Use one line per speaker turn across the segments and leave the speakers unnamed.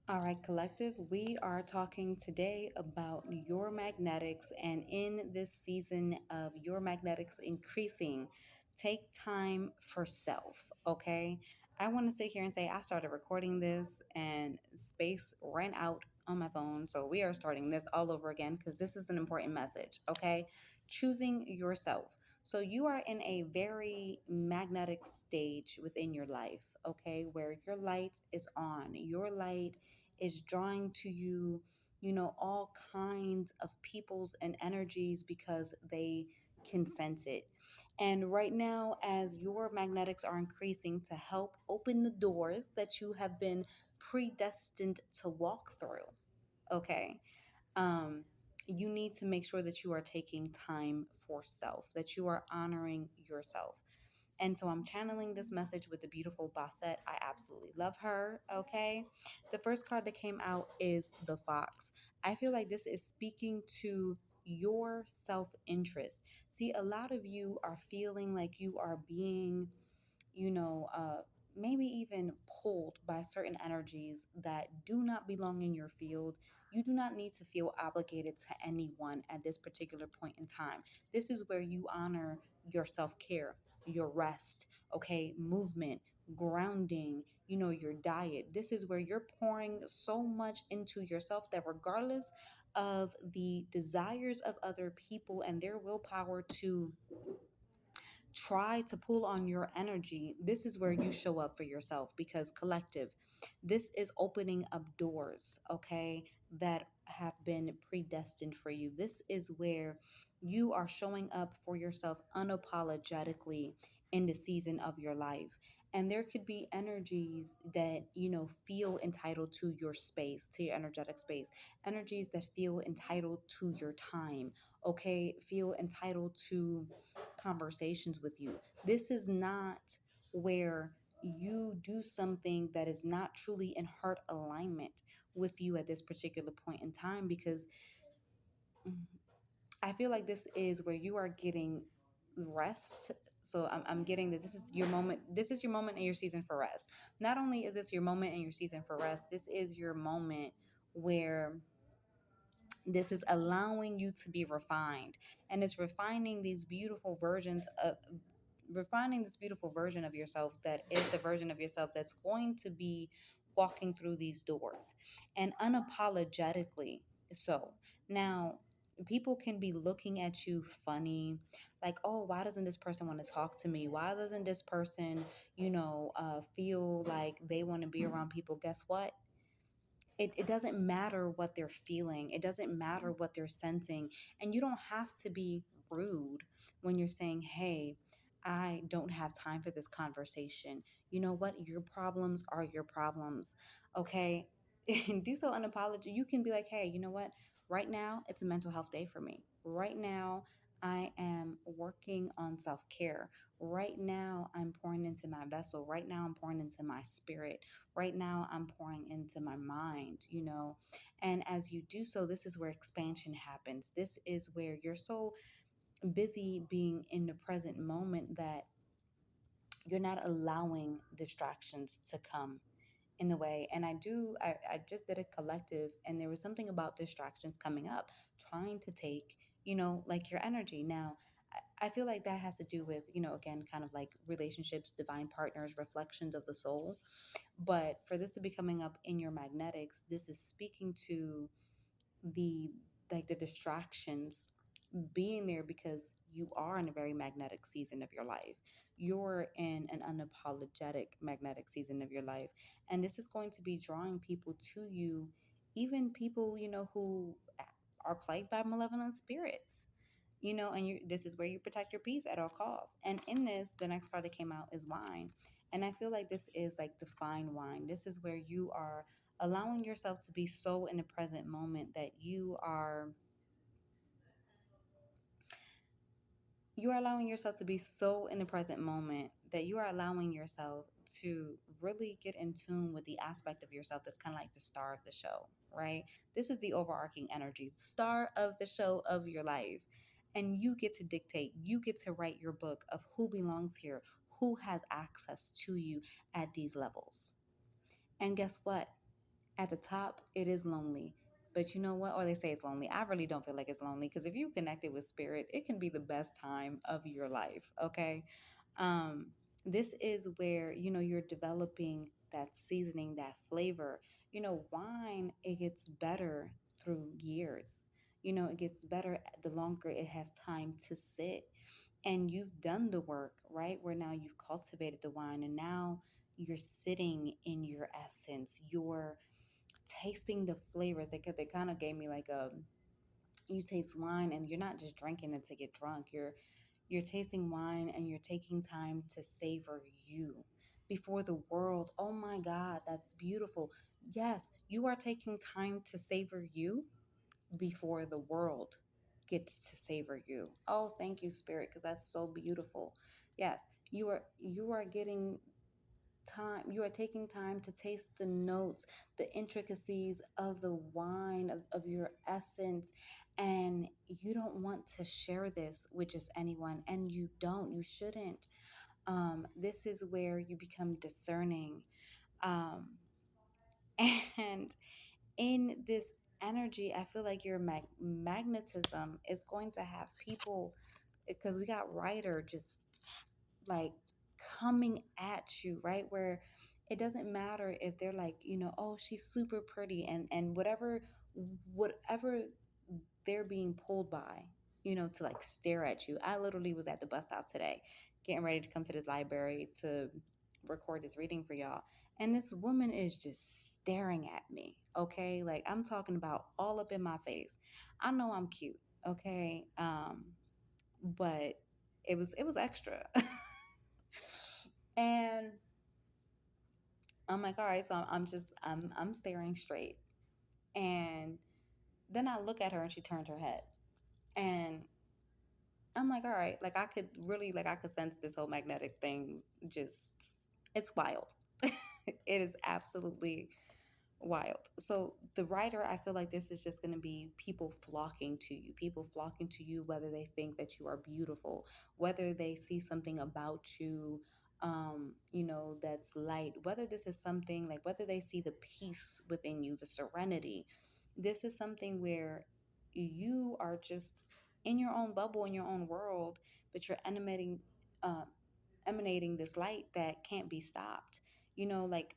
All right, collective, we are talking today about your magnetics, and in this season of your magnetics increasing, take time for self, okay? I want to sit here and say I started recording this and space ran out on my phone, so we are starting this all over again because this is an important message, okay? Choosing yourself. So you are in a very magnetic stage within your life, okay, where your light is on. Your light is drawing to you, all kinds of peoples and energies because they can sense it. And right now, as your magnetics are increasing to help open the doors that you have been predestined to walk through, okay? Um, you need to make sure that you are taking time for self, that you are honoring yourself. And so I'm channeling this message with the beautiful Bastet. I absolutely love her. Okay. The first card that came out is the Fox. I feel like this is speaking to your self interest. See, a lot of you are feeling like you are being you know, uh, maybe even pulled by certain energies that do not belong in your field. You do not need to feel obligated to anyone at this particular point in time. This is where you honor your self care, your rest, okay, movement, grounding, your diet. This is where you're pouring so much into yourself that regardless of the desires of other people and their willpower to try to pull on your energy, this is where you show up for yourself because collective, this is opening up doors, okay, that have been predestined for you. This is where you are showing up for yourself unapologetically in the season of your life. And there could be energies that, feel entitled to your space, to your energetic space, energies that feel entitled to your time, okay, feel entitled to conversations with you. This is not where you do something that is not truly in heart alignment with you at this particular point in time because mm, I feel like this is where you are getting rest. So I'm getting that this is your moment. This is your moment in your season for rest. Not only is this your moment in your season for rest, this is your moment where this is allowing you to be refined, and it's refining this beautiful version of yourself that is the version of yourself that's going to be walking through these doors and unapologetically so. Now, people can be looking at you funny, like, oh, why doesn't this person want to talk to me? Why doesn't this person, feel like they want to be around people? Guess what? It doesn't matter what they're feeling, it doesn't matter what they're sensing. And you don't have to be rude when you're saying, hey, I don't have time for this conversation. You know what? Your problems are your problems. Okay. And do so unapologetic. You can be like, hey, you know what? Right now, it's a mental health day for me. Right now, I am working on self care. Right now, I'm pouring into my vessel. Right now, I'm pouring into my spirit. Right now, I'm pouring into my mind, And as you do so, this is where expansion happens. This is where you're so busy being in the present moment that you're not allowing distractions to come in the way. And I just did a collective, and there was something about distractions coming up, trying to take, like your energy. Now, I feel like that has to do with, again, kind of like relationships, divine partners, reflections of the soul. But for this to be coming up in your magnetics, this is speaking to the the distractions being there because you are in a very magnetic season of your life. You're in an unapologetic magnetic season of your life. And this is going to be drawing people to you, even people, who are plagued by malevolent spirits. And this is where you protect your peace at all costs. And in this, the next card that came out is wine. And I feel like this is like the fine wine. This is where you are allowing yourself to be so in the present moment that you are allowing yourself to be so in the present moment that you are allowing yourself to really get in tune with the aspect of yourself that's kind of like the star of the show, right? This is the overarching energy, the star of the show of your life. And you get to dictate, you get to write your book of who belongs here, who has access to you at these levels. And guess what? At the top, it is lonely. But you know what? Or they say it's lonely. I really don't feel like it's lonely because if you connected with spirit, it can be the best time of your life. Okay. Um, this is where, you're developing that seasoning, that flavor. Wine, it gets better through years. It gets better the longer it has time to sit. And you've done the work, right? Where now you've cultivated the wine and now you're sitting in your essence. You're tasting the flavors. They kind of gave me like a, you taste wine and you're not just drinking it to get drunk. You're tasting wine and you're taking time to savor you before the world. Oh my God, that's beautiful. Yes, you are taking time to savor you before the world gets to savor you. Oh, thank you, Spirit, because that's so beautiful. Yes, you are getting time, you are taking time to taste the notes, the intricacies of the wine, of your essence, and you don't want to share this with just anyone, and you shouldn't. This is where you become discerning. um, and in this energy, I feel like your magnetism is going to have people, because we got Ryder just like coming at you, right? Where it doesn't matter if they're like, oh, she's super pretty, and whatever they're being pulled by, to like stare at you. I literally was at the bus stop today, getting ready to come to this library to record this reading for y'all. And this woman is just staring at me. Okay. Like I'm talking about all up in my face. I know I'm cute. Okay. But it was extra. And I'm like, all right, so I'm staring straight. And then I look at her and she turned her head. And I'm like, all right, like I could sense this whole magnetic thing just, it's wild. It is absolutely wild. So the writer, I feel like this is just going to be people flocking to you, whether they think that you are beautiful, whether they see something about you, that's light, whether this is something like, whether they see the peace within you, the serenity. This is something where you are just in your own bubble, in your own world, but you're uh, emanating this light that can't be stopped. Like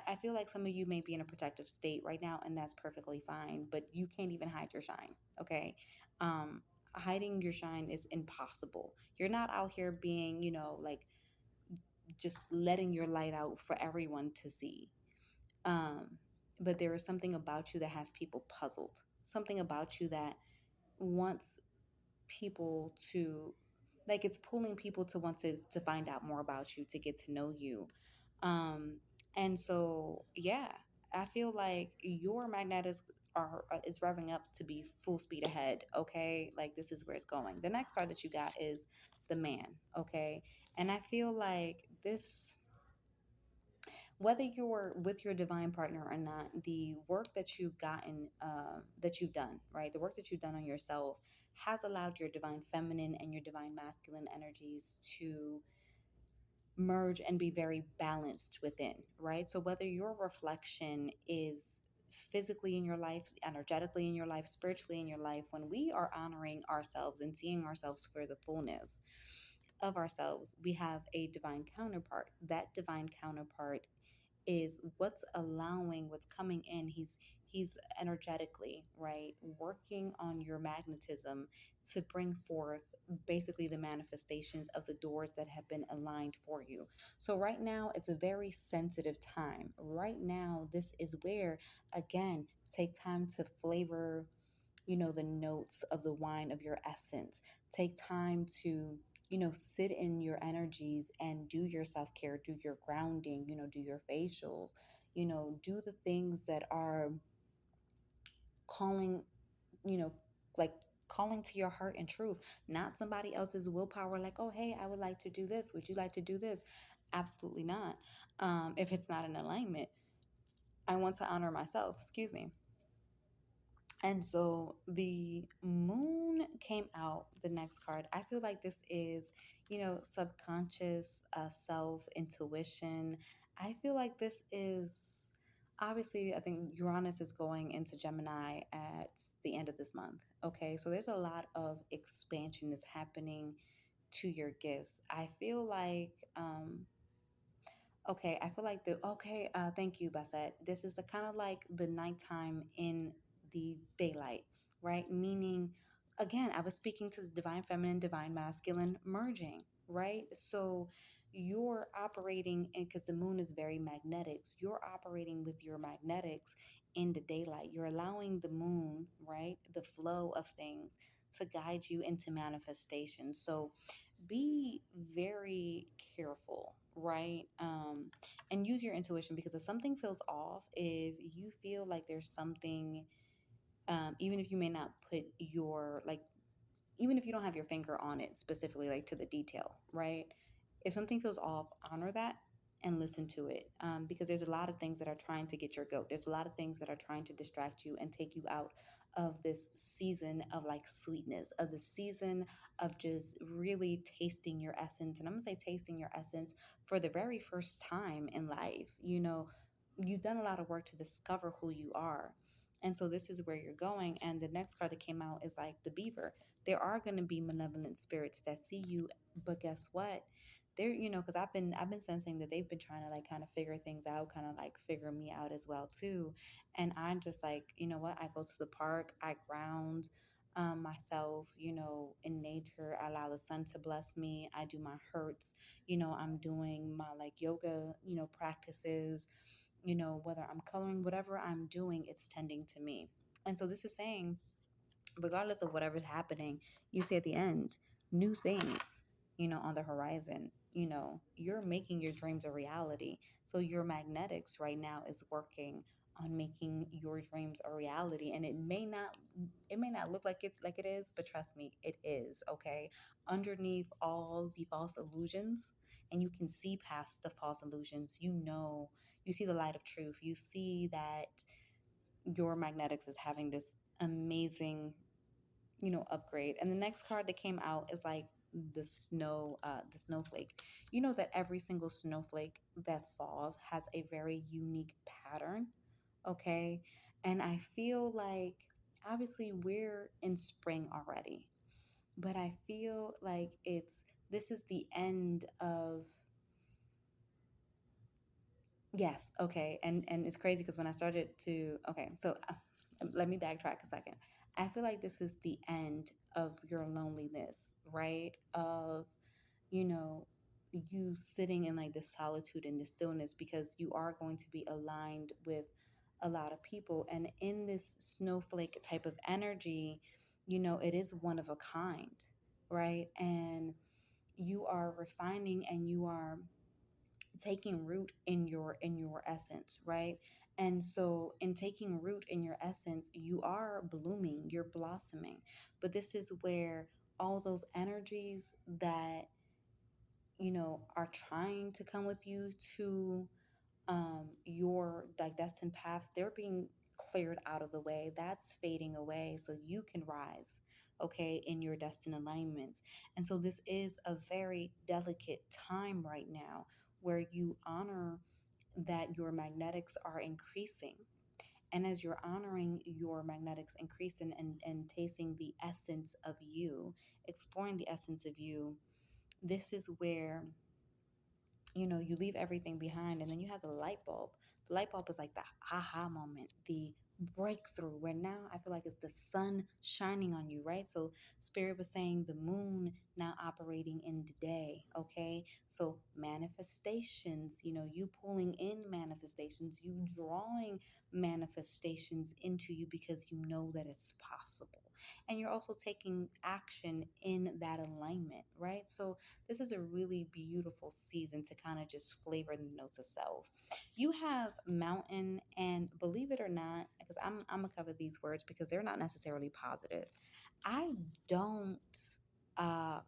I feel like some of you may be in a protective state right now, and that's perfectly fine, but you can't even hide your shine. Okay. um Hiding your shine is impossible. You're not out here being, like just letting your light out for everyone to see. um but there is something about you that has people puzzled, something about you that wants people to, like, it's pulling people to want to find out more about you, to get to know you. um and so yeah, I feel like your magnetics is revving up to be full speed ahead. Okay, like this is where it's going. The next card that you got is the man. Okay, and I feel like this, whether you're with your divine partner or not, the work that you've gotten, that you've done, right? The work that you've done on yourself has allowed your divine feminine and your divine masculine energies to merge and be very balanced within, right? So whether your reflection is physically in your life, energetically in your life, spiritually in your life, when we are honoring ourselves and seeing ourselves for the fullness of ourselves, we have a divine counterpart. That divine counterpart is what's allowing, what's coming in. He's energetically, right, working on your magnetism to bring forth basically the manifestations of the doors that have been aligned for you. So right now it's a very sensitive time. Right now, this is where, again, take time to flavor, the notes of the wine of your essence. Take time to, sit in your energies and do your self-care, do your grounding, do your facials, do the things that are calling, you know like calling to your heart and truth, not somebody else's willpower, like, oh hey, I would like to do this, would you like to do this? Absolutely not. If it's not in alignment, I want to honor myself, excuse me. And so the moon came out, the next card. I feel like this is, subconscious, self, intuition. I feel like this is Obviously, I think Uranus is going into Gemini at the end of this month. Okay, so there's a lot of expansion that's happening to your gifts. I feel like okay, I feel like thank you, Basset. This is a kind of like the nighttime in the daylight, right? Meaning, again, I was speaking to the divine feminine, divine masculine merging, right? So you're operating, and because the moon is very magnetic, so you're operating with your magnetics in the daylight. You're allowing the moon, right? The flow of things to guide you into manifestation. So be very careful, right? And use your intuition, because if something feels off, if you feel like there's something, even if you may not put your like even if you don't have your finger on it specifically, like to the detail, right? If something feels off, honor that and listen to it. Because there's a lot of things that are trying to get your goat. There's a lot of things that are trying to distract you and take you out of this season of like sweetness, of the season of just really tasting your essence. And I'm gonna say tasting your essence for the very first time in life. You've done a lot of work to discover who you are. And so this is where you're going. And the next card that came out is like the beaver. There are going to be malevolent spirits that see you, but guess what? They're, because I've been sensing that they've been trying to like kind of figure things out, kind of like figure me out as well too. And I'm just like, you know what? I go to the park, I ground myself, in nature. I allow the sun to bless me. I do my hurts. I'm doing my like yoga, practices. Whether I'm coloring, whatever I'm doing, it's tending to me. And so this is saying, regardless of whatever's happening, you see at the end, new things, on the horizon. You're making your dreams a reality. So your magnetics right now is working on making your dreams a reality. And it may not look like it is, but trust me, it is, okay? Underneath all the false illusions, and you can see past the false illusions, you see the light of truth. You see that your magnetics is having this amazing upgrade. And the next card that came out is like the snowflake. You know that every single snowflake that falls has a very unique pattern. Okay. And I feel like, obviously, we're in spring already, but I feel like this is the end of. Yes, okay. And it's crazy because when I started to okay, so let me backtrack a second. I feel like this is the end of your loneliness, right? Of, you know, you sitting in like this solitude and this stillness, because you are going to be aligned with a lot of people. And in this snowflake type of energy, it is one of a kind, right? And you are refining, and you are taking root in your essence, right? And so in taking root in your essence, you are blooming, you're blossoming. But this is where all those energies that are trying to come with you to your like destined paths, they're being cleared out of the way. That's fading away so you can rise, okay, in your destined alignments. And so this is a very delicate time right now, where you honor that your magnetics are increasing. And as you're honoring your magnetics increasing, and tasting the essence of you, exploring the essence of you, this is where you leave everything behind, and then you have the light bulb. The light bulb is like the aha moment, the breakthrough, where now I feel like it's the sun shining on you, right? So spirit was saying the moon now operating in the day, okay? So manifestations, you pulling in manifestations, you drawing manifestations into you, because you know that it's possible. And you're also taking action in that alignment, right? So this is a really beautiful season to kind of just flavor the notes of self. You have mountain, and believe it or not, because I'm gonna cover these words because they're not necessarily positive. I don't uh,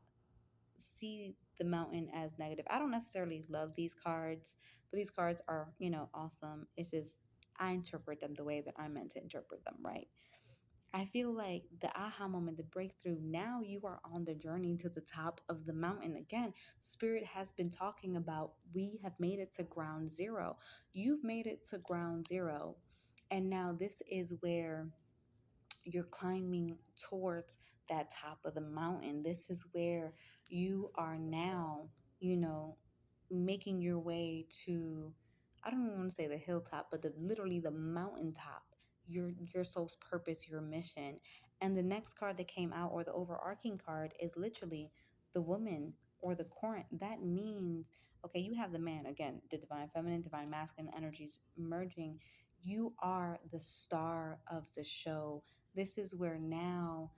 see the mountain as negative. I don't necessarily love these cards, but these cards are awesome. It's just I interpret them the way that I'm meant to interpret them, right? I feel like the aha moment, the breakthrough, now you are on the journey to the top of the mountain. Again, Spirit has been talking about we have made it to ground zero. You've made it to ground zero. And now this is where you're climbing towards that top of the mountain. This is where you are now, you know, making your way to, I don't even want to say the hilltop, but the literally the mountaintop. Your soul's purpose, your mission. And the next card that came out, or the overarching card, is literally the woman or the current. That means, okay, you have the man, again, the divine feminine, divine masculine energies merging. You are the star of the show. This is where now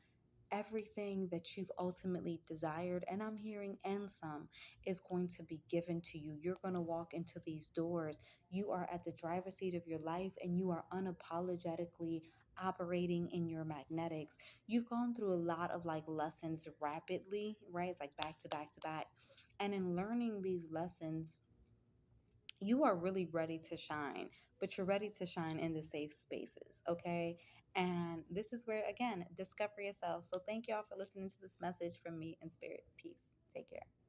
everything that you've ultimately desired, and I'm hearing and some, is going to be given to you. You're going to walk into these doors. You are at the driver's seat of your life, and you are unapologetically operating in your magnetics. You've gone through a lot of like lessons rapidly, right? It's like back to back to back. And in learning these lessons, you are really ready to shine, but you're ready to shine in the safe spaces, okay? And this is where, again, discover yourself. So thank y'all for listening to this message from me in spirit. Peace. Take care.